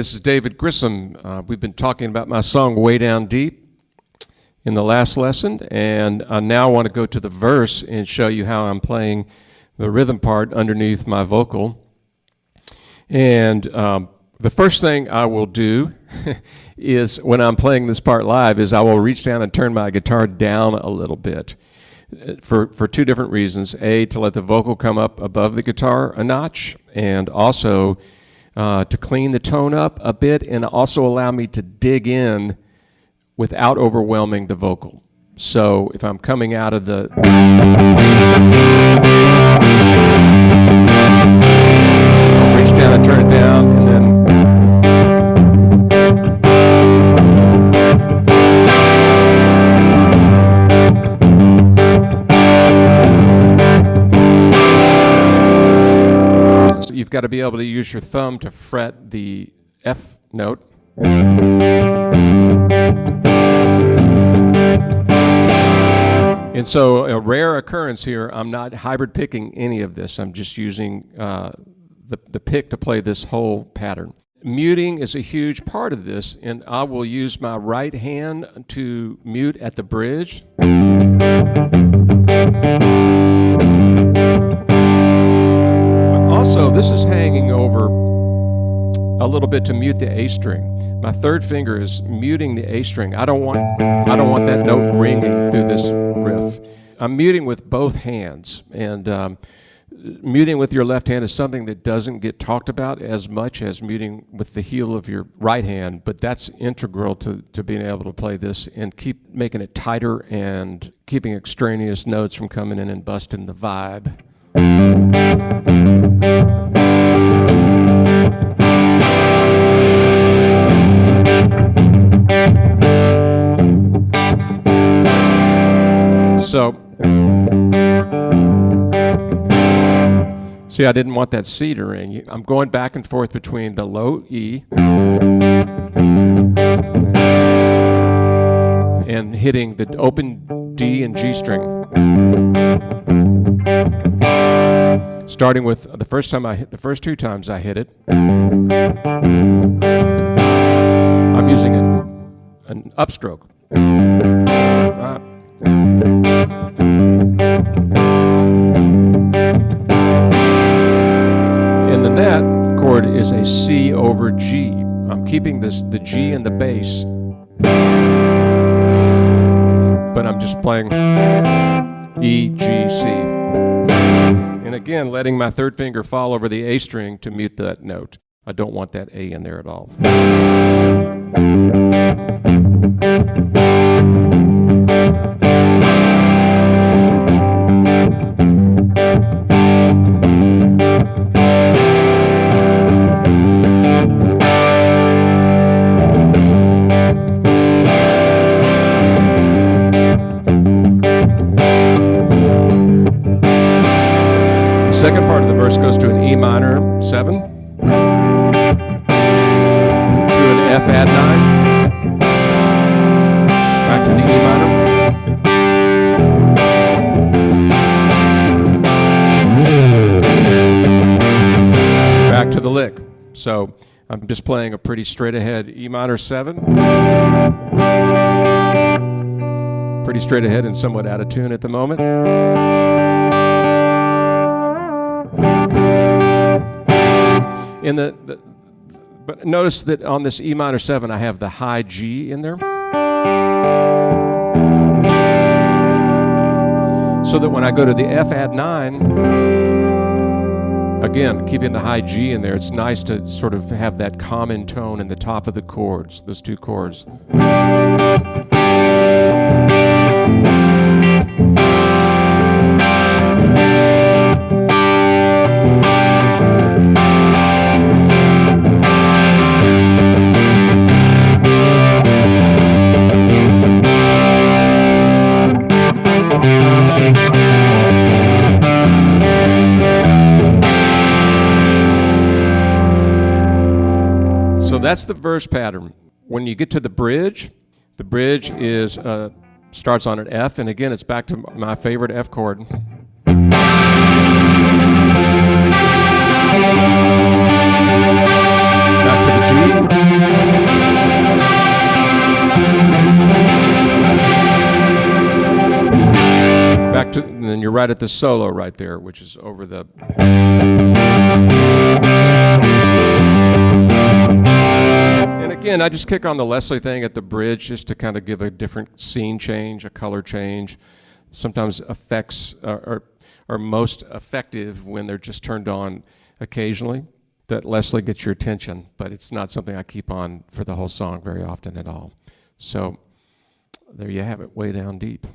this is David Grissom. We've been talking about my song Way Down Deep in the last lesson, and I now want to go to the verse and show you how I'm playing the rhythm part underneath my vocal. And the first thing I will do is, when I'm playing this part live, is I will reach down and turn my guitar down a little bit for two different reasons. A, to let the vocal come up above the guitar a notch, and also to clean the tone up a bit, and also allow me to dig in without overwhelming the vocal. So if I'm coming out of the I'll reach down and turn it down, and then so you've got to be able to use your thumb to fret the F note. And so a rare occurrence here, I'm not hybrid picking any of this. I'm just using the pick to play this whole pattern. Muting is a huge part of this, and I will use my right hand to mute at the bridge. Also, this is hanging over a little bit to mute the A string. My third finger is muting the A string. I don't want that note ringing through this riff. I'm muting with both hands, and muting with your left hand is something that doesn't get talked about as much as muting with the heel of your right hand, but that's integral to being able to play this and keep making it tighter and keeping extraneous notes from coming in and busting the vibe. So, see, I didn't want that C to ring. I'm going back and forth between the low E and hitting the open D and G string. Starting with the first two times I hit it, I'm using an upstroke. And the net chord is a C over G. I'm keeping the G in the bass, but I'm just playing E, G, C. And again, letting my third finger fall over the A string to mute that note. I don't want that A in there at all. The second part of the verse goes to an E minor 7, to an F add 9, back to the E minor, back to the lick. So I'm just playing a pretty straight ahead E minor 7, pretty straight ahead and somewhat out of tune at the moment. But notice that on this E minor 7, I have the high G in there. So that when I go to the F add 9, again, keeping the high G in there, it's nice to sort of have that common tone in the top of the chords, those two chords. So that's the verse pattern. When you get to the bridge is starts on an F, and again, it's back to my favorite F chord. Back to the Back to, and then you're right at the solo right there, which is over the. And again, I just kick on the Leslie thing at the bridge just to kind of give a different scene change, a color change. Sometimes effects are most effective when they're just turned on occasionally. That Leslie gets your attention, but it's not something I keep on for the whole song very often at all. So there you have it, Way Down Deep.